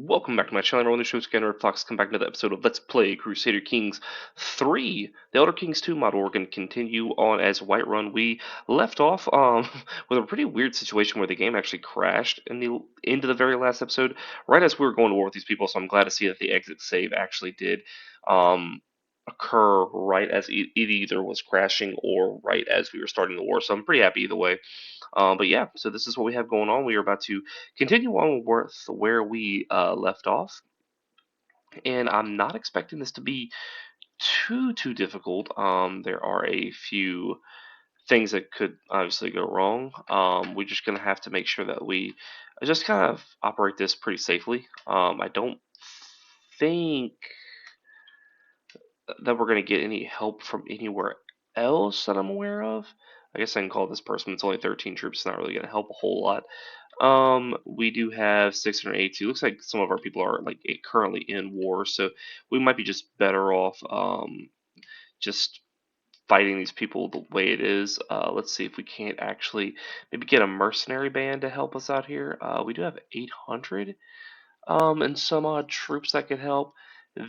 welcome back to my channel. Everyone, the show's again, Red Fox. Come back to another episode of Let's Play Crusader Kings 3, the Elder Kings 2 model. We're going to continue on as Whiterun. We left off with a pretty weird situation where the game actually crashed in the into the very last episode, right as we were going to war with these people. So I'm glad to see that the exit save actually did occur right as it either was crashing or right as we were starting the war. So I'm pretty happy either way. But yeah, so this is what we have going on. We are about to continue on with where we left off, and I'm not expecting this to be too difficult. There are a few things that could obviously go wrong. We're just gonna have to make sure that we just kind of operate this pretty safely. I don't think that we're gonna get any help from anywhere else that I'm aware of. I guess I can call this person. It's only 13 troops. It's not really gonna help a whole lot. We do have 682. Looks like some of our people are like currently in war, so we might be just better off just fighting these people the way it is. Let's see if we can't actually maybe get a mercenary band to help us out here. We do have 800 and some odd troops that could help.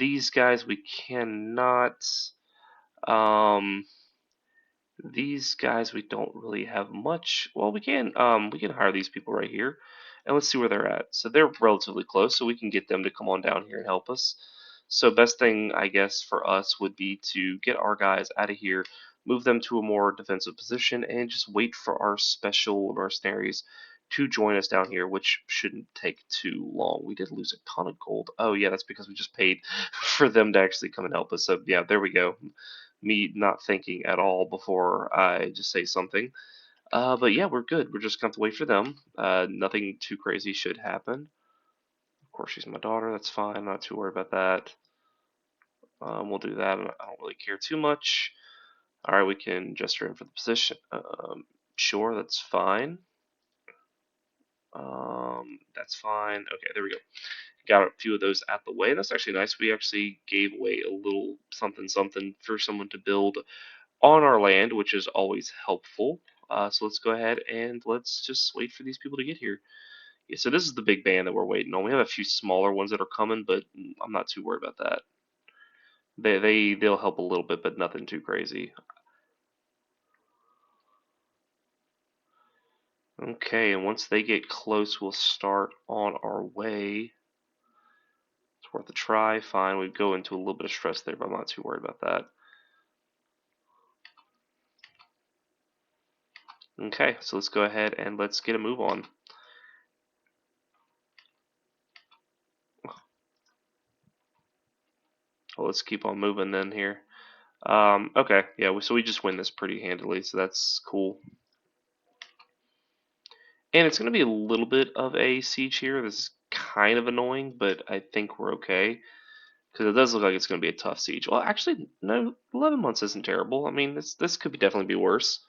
These guys we cannot. Um, these guys we don't really have much. Well, we can hire these people right here, and let's see where they're at. So they're relatively close, so we can get them to come on down here and help us. So best thing I guess for us would be to get our guys out of here, move them to a more defensive position, and just wait for our special mercenaries to join us down here, which shouldn't take too long. We did lose a ton of gold. Oh yeah, that's because we just paid for them to actually come and help us. So yeah, there we go, me not thinking at all before I just say something. But yeah, we're good. We're just going to have to wait for them. Nothing too crazy should happen. Of course, she's my daughter. That's fine. I'm not too worried about that. We'll do that. I don't really care too much. All right, we can adjust her in for the position. Sure, that's fine. That's fine. Okay, there we go. Got a few of those out the way. That's actually nice. We actually gave away a little something something for someone to build on our land, which is always helpful. So let's go ahead and let's just wait for these people to get here. Yeah, so this is the big band that we're waiting on. We have a few smaller ones that are coming, but I'm not too worried about that. They'll help a little bit, but nothing too crazy. Okay, and once they get close, we'll start on our way. It's worth a try. Fine, we'd go into a little bit of stress there, but I'm not too worried about that. Okay, so let's go ahead and let's get a move on. Well, let's keep on moving then here. Okay, yeah, so we just win this pretty handily, so that's cool. And it's going to be a little bit of a siege here. This is kind of annoying, but I think we're okay. Because it does look like it's going to be a tough siege. Well, actually, no, 11 months isn't terrible. I mean, this could definitely be worse.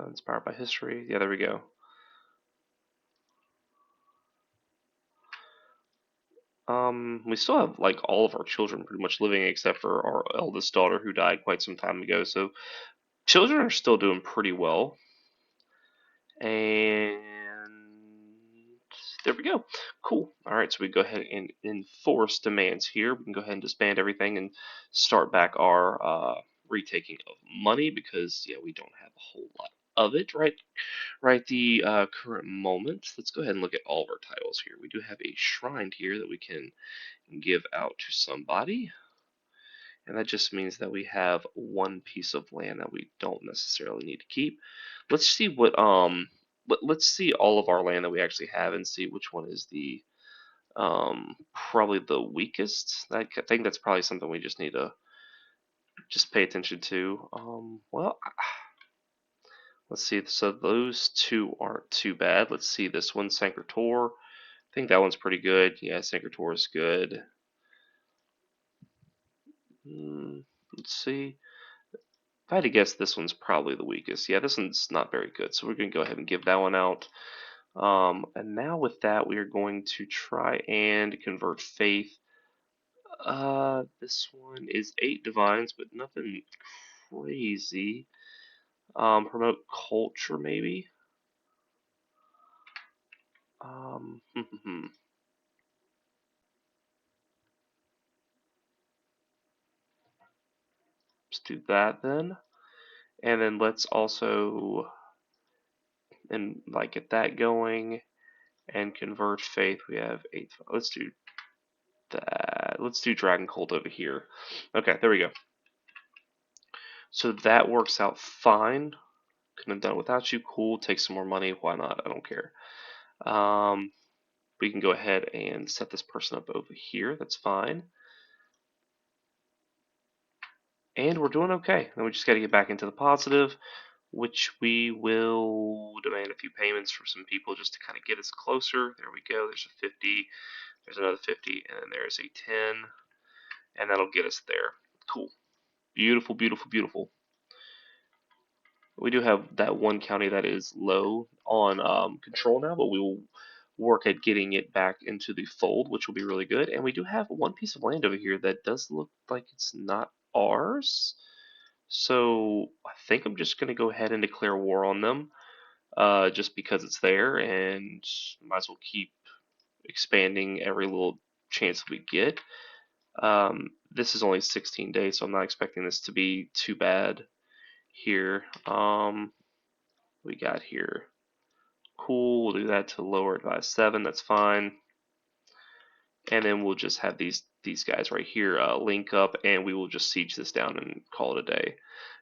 Inspired by history. Yeah, there we go. We still have like all of our children pretty much living except for our eldest daughter who died quite some time ago. So children are still doing pretty well. And there we go. Cool. All right, so we go ahead and enforce demands here. We can go ahead and disband everything and start back our retaking of money because yeah, we don't have a whole lot of it right the current moment. Let's go ahead and look at all of our titles here. We do have a shrine here that we can give out to somebody. And that just means that we have one piece of land that we don't necessarily need to keep. Let's see what let's see all of our land that we actually have and see which one is the probably the weakest. I think that's probably something we just need to just pay attention to. Well, let's see. So those two aren't too bad. Let's see this one, Sancretor. I think that one's pretty good. Yeah, Sancretor is good. Let's see. If I had to guess, this one's probably the weakest. Yeah, this one's not very good, so we're going to go ahead and give that one out. And now with that, we are going to try and convert faith. This one is 8 divines, but nothing crazy. Promote culture, maybe. Um, let's do that then. And then let's also and like get that going and converge faith. We have eight. Let's do that. Let's do Dragon Cult over here. Okay, there we go. So that works out fine. Couldn't have done it without you. Cool. Take some more money. Why not? I don't care. Um, we can go ahead and set this person up over here. That's fine. And we're doing okay. Then we just got to get back into the positive, which we will demand a few payments from some people just to kind of get us closer. There we go. There's a 50. There's another 50. And then there's a 10. And that'll get us there. Cool. Beautiful, beautiful, beautiful. We do have that one county that is low on control now, but we will work at getting it back into the fold, which will be really good. And we do have one piece of land over here that does look like it's not ours. So I think I'm just going to go ahead and declare war on them, just because it's there, and might as well keep expanding every little chance we get. This is only 16 days, so I'm not expecting this to be too bad here. We got here. Cool, we'll do that to lower it by 7, that's fine. And then we'll just have these guys right here link up, and we will just siege this down and call it a day.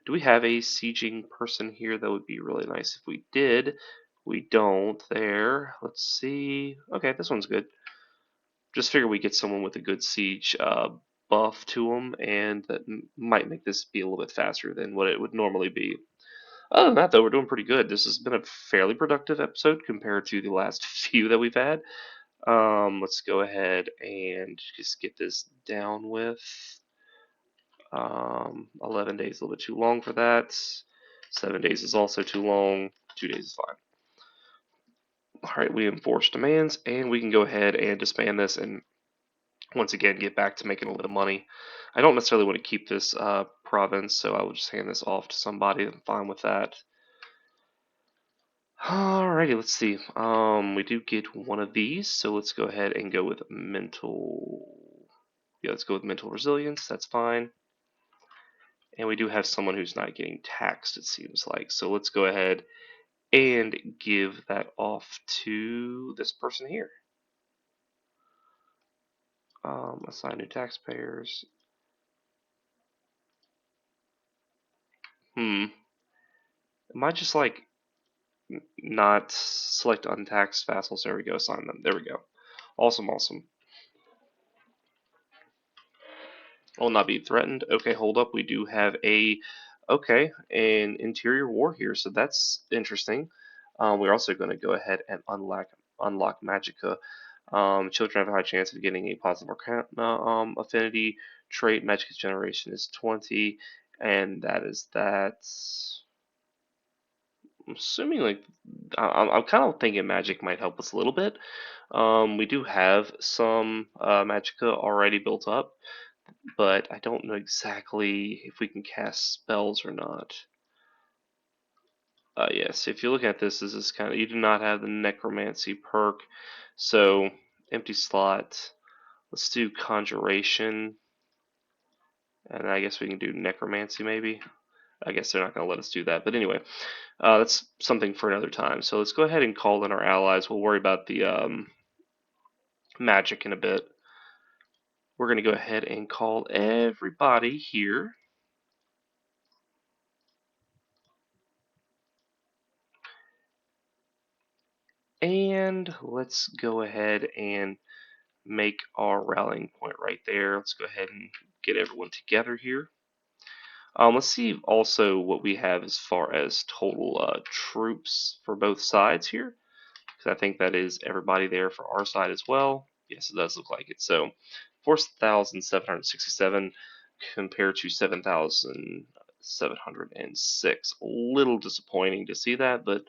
Do we have a sieging person here? That would be really nice if we did. We don't there. Let's see. Okay, this one's good. Just figure we get someone with a good siege buff to them, and that might make this be a little bit faster than what it would normally be. Other than that, though, we're doing pretty good. This has been a fairly productive episode compared to the last few that we've had. Let's go ahead and just get this down with. 11 days, a little bit too long for that. 7 days is also too long. 2 days is fine. All right, we enforce demands, and we can go ahead and disband this and once again get back to making a little money. I don't necessarily want to keep this province, so I will just hand this off to somebody. I'm fine with that. Alrighty, let's see. We do get one of these, so let's go ahead and go with mental. Yeah, let's go with mental resilience. That's fine. And we do have someone who's not getting taxed, it seems like. So let's go ahead and give that off to this person here. Assign new taxpayers. Am I just like not select untaxed vassals? There we go. Assign them. There we go. Awesome, awesome. Will not be threatened. Okay, hold up. We do have an interior war here, so that's interesting. We're also going to go ahead and unlock Magicka. Children have a high chance of getting a positive Arcana affinity trait. Magicka's generation is 20, and that is that. I'm assuming I'm kind of thinking magic might help us a little bit. We do have some Magicka already built up, but I don't know exactly if we can cast spells or not. Yes, if you look at this, this is kind of, you do not have the necromancy perk, so empty slot. Let's do conjuration, and I guess we can do necromancy maybe. I guess they're not going to let us do that, but anyway, that's something for another time. So let's go ahead and call in our allies. We'll worry about the magic in a bit. We're going to go ahead and call everybody here. And let's go ahead and make our rallying point right there. Let's go ahead and get everyone together here. Let's see also what we have as far as total troops for both sides here, because I think that is everybody there for our side as well. Yes, it does look like it. So 4,767 compared to 7,706. A little disappointing to see that, but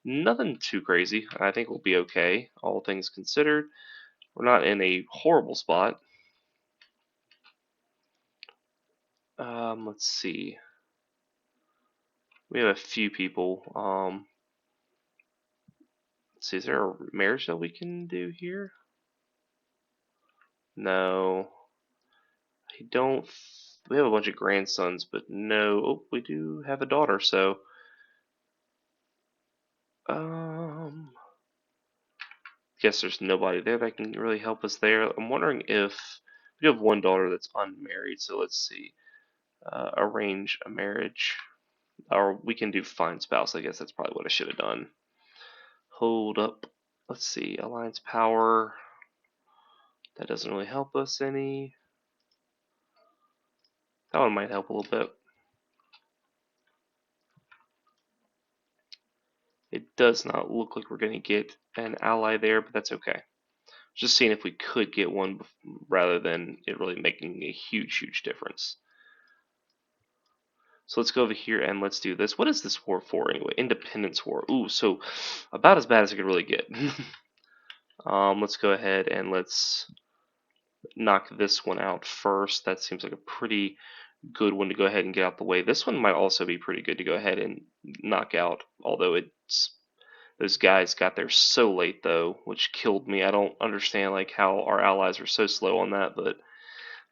nothing too crazy. I think we'll be okay, all things considered. We're not in a horrible spot. Let's see. We have a few people. see, is there a marriage that we can do here? No. I don't. We have a bunch of grandsons, but no. Oh, we do have a daughter, so. Guess there's nobody there that can really help us there. I'm wondering if we have one daughter that's unmarried, so let's see. Arrange a marriage. Or we can do find spouse. I guess that's probably what I should have done. Hold up. Let's see. Alliance power. That doesn't really help us any. That one might help a little bit. It does not look like we're going to get an ally there, but that's okay. Just seeing if we could get one rather than it really making a huge, huge difference. So let's go over here and let's do this. What is this war for anyway? Independence War. Ooh, so about as bad as I could really get. Let's go ahead and let's knock this one out first. That seems like a pretty good one to go ahead and get out the way. This one might also be pretty good to go ahead and knock out, although it's those guys got there so late though, which killed me. I don't understand like how our allies are so slow on that, but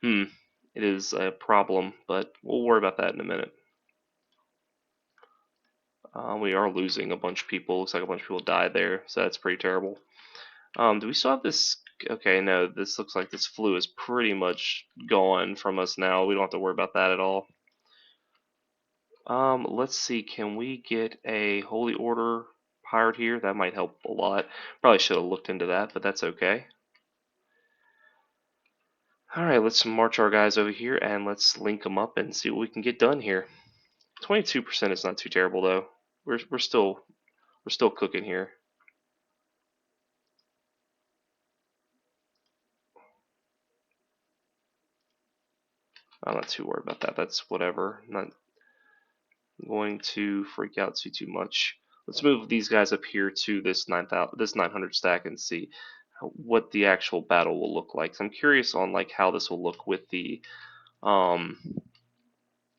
it is a problem, but we'll worry about that in a minute. We are losing a bunch of people. Looks like a bunch of people died there, so that's pretty terrible. Do we still have this? Okay, no, this looks like this flu is pretty much gone from us now. We don't have to worry about that at all. Let's see, can we get a Holy Order hired here? That might help a lot. Probably should have looked into that, but that's okay. Alright, let's march our guys over here and let's link them up and see what we can get done here. 22% is not too terrible though. We're still cooking here. I'm not too worried about that. That's whatever. I'm not going to freak out too much. Let's move these guys up here to this 900 stack and see what the actual battle will look like. So I'm curious on like how this will look with the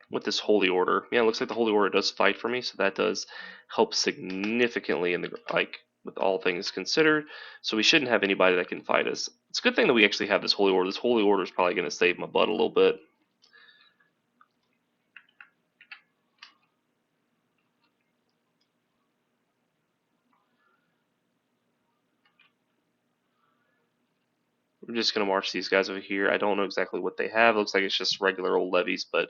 with this Holy Order. Yeah, it looks like the Holy Order does fight for me, so that does help significantly in the like with all things considered. So we shouldn't have anybody that can fight us. It's a good thing that we actually have this Holy Order. This Holy Order is probably going to save my butt a little bit. We're just going to march these guys over here. I don't know exactly what they have. It looks like it's just regular old levies, but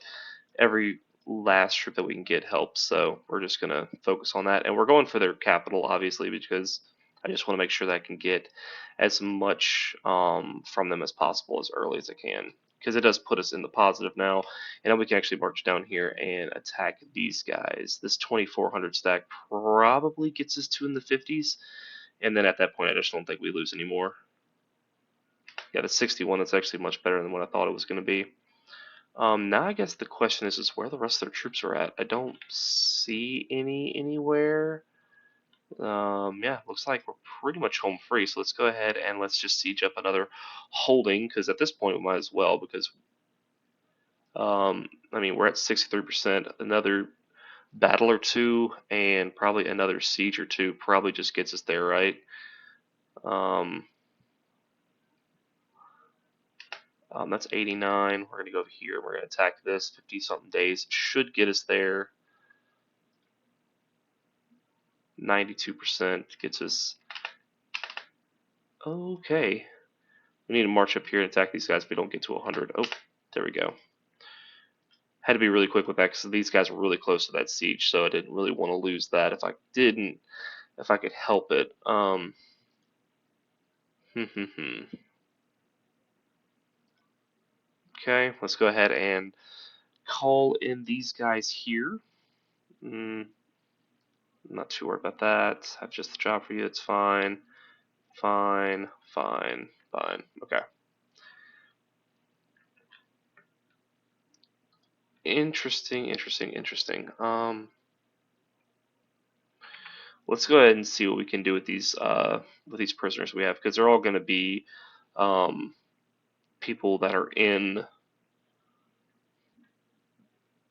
every last troop that we can get helps. So we're just going to focus on that. And we're going for their capital, obviously, because I just want to make sure that I can get as much from them as possible as early as I can. Because it does put us in the positive now. And then we can actually march down here and attack these guys. This 2400 stack probably gets us to in the 50s. And then at that point, I just don't think we lose anymore. Yeah, the 61 is actually much better than what I thought it was going to be. Now I guess the question is where the rest of their troops are at. I don't see any anywhere. Yeah, looks like we're pretty much home free. So let's go ahead and let's just siege up another holding, because at this point we might as well, because I mean we're at 63%. Another battle or two and probably another siege or two probably just gets us there, right? That's 89. We're going to go over here. We're going to attack this. 50 something days. Should get us there. 92% gets us. Okay. We need to march up here and attack these guys if we don't get to 100. Oh, there we go. Had to be really quick with that because these guys were really close to that siege, so I didn't really want to lose that if I could help it. Okay, let's go ahead and call in these guys here. I'm not too worried about that. I have just the job for you. It's fine. Fine. Okay. Interesting. Let's go ahead and see what we can do with these prisoners we have, because they're all going to be people that are in.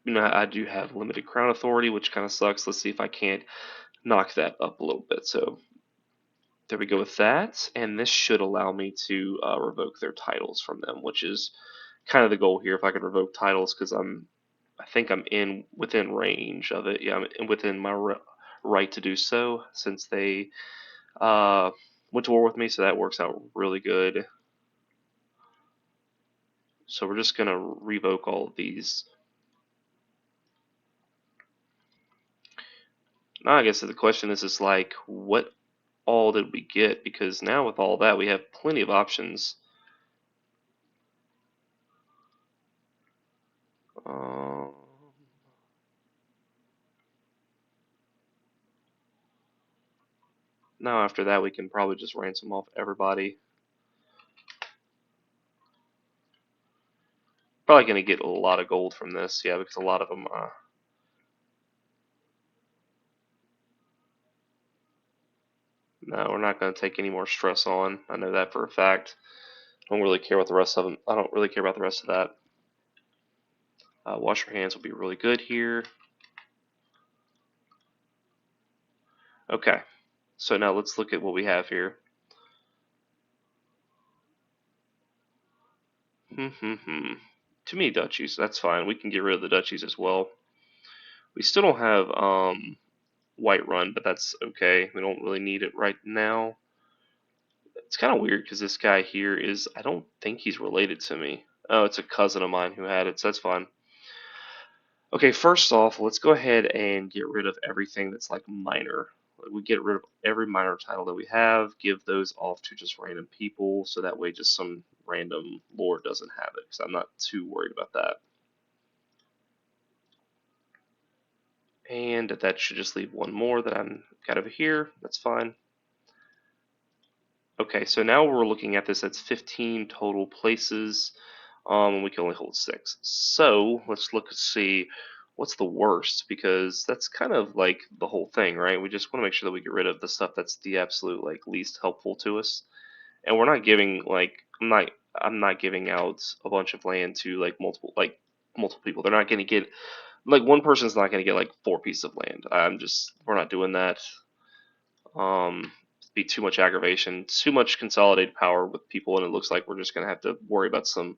I do have limited crown authority, which kind of sucks. Let's see if I can't knock that up a little bit. So There we go with that, and this should allow me to revoke their titles from them, which is kind of the goal here. If I could revoke titles, because I think I'm in within range of it. Yeah, within my right to do so, since they uh, went to war with me, so that works out really good. So we're just gonna revoke all of these. Now I guess the question is like, what all did we get? Because now with all that, we have plenty of options. Um, Now after that, we can probably just ransom off everybody. Probably gonna get a lot of gold from this, yeah, because a lot of them. No, we're not gonna take any more stress on. I know that for a fact. I don't really care about the rest of them. I don't really care about the rest of that. Wash your hands will be really good here. Okay, so now let's look at what we have here. Too many duchies. That's fine. We can get rid of the duchies as well. We still don't have Whiterun, but that's okay. We don't really need it right now. It's kind of weird because this guy here is, I don't think he's related to me. Oh, it's a cousin of mine who had it, so that's fine. Okay, first off, let's go ahead and get rid of everything that's like minor. We get rid of every minor title that we have, give those off to just random people, so that way just some random lord doesn't have it, because I'm not too worried about that. And that should just leave one more that I'm got over here. That's fine. Okay, so now we're looking at this. That's 15 total places. And we can only hold 6. So let's look and see what's the worst, because that's kind of like the whole thing, right? We just want to make sure that we get rid of the stuff that's the absolute like least helpful to us. And we're not giving like I'm not giving out a bunch of land to multiple people. They're not going to get like one person's not going to get like 4 pieces of land. We're not doing that. Be too much aggravation, too much consolidated power with people, and it looks like we're just going to have to worry about some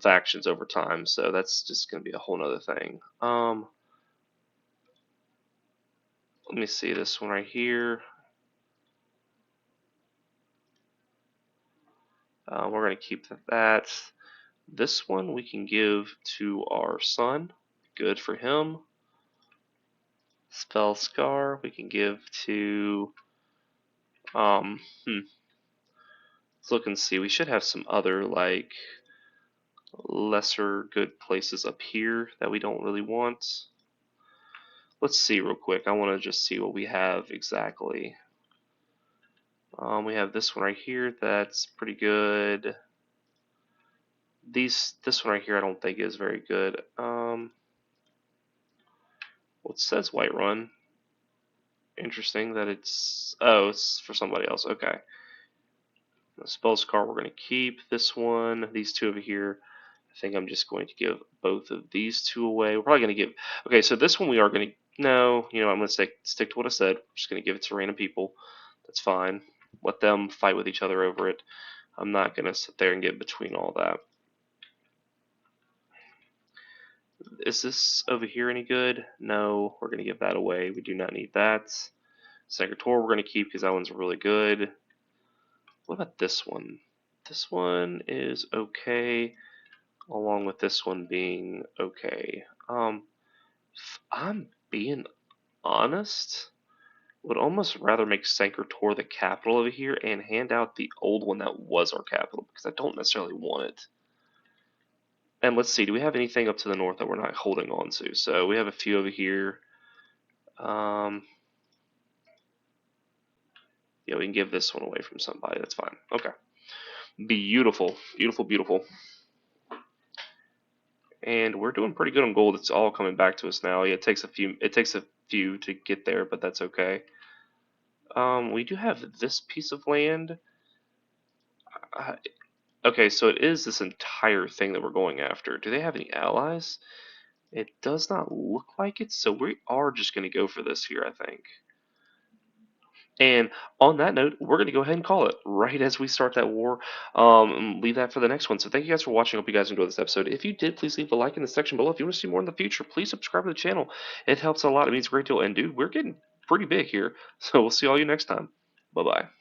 factions over time. So that's just going to be a whole nother thing. Let me see this one right here. We're going to keep that. This one we can give to our son. Good for him. Spell Scar we can give to. Um, hmm. Let's look and see. We should have some other like lesser good places up here that we don't really want. Let's see real quick. I want to just see what we have exactly. We have this one right here. That's pretty good. This one right here I don't think is very good. Well, it says Whiterun. Interesting that it's for somebody else. Okay. The spells card we're going to keep. This one, these two over here. I think I'm just going to give both of these two away. We're probably going to give. Okay, so this one we are going to. No, I'm going to stick to what I said. We're just going to give it to random people. That's fine. Let them fight with each other over it. I'm not going to sit there and get between all that. Is this over here any good? No, we're going to give that away. We do not need that. Secretor we're going to keep because that one's really good. What about this one? This one is okay, along with this one being okay. If I'm being honest, would almost rather make Sancretor the capital over here and hand out the old one that was our capital, because I don't necessarily want it. And let's see, do we have anything up to the north that we're not holding on to? So we have a few over here. Yeah, we can give this one away from somebody. That's fine. Okay. Beautiful, beautiful, beautiful. And we're doing pretty good on gold. It's all coming back to us now. Yeah, it takes a few. It takes a few to get there, but that's okay. We do have this piece of land. Uh, okay, so it is this entire thing that we're going after. Do they have any allies? It does not look like it, so we are just going to go for this here, I think. And on that note, we're going to go ahead and call it right as we start that war. And leave that for the next one. So thank you guys for watching. Hope you guys enjoyed this episode. If you did, please leave a like in the section below. If you want to see more in the future, please subscribe to the channel. It helps a lot. It means a great deal. And dude, we're getting pretty big here. So we'll see all you next time. Bye bye.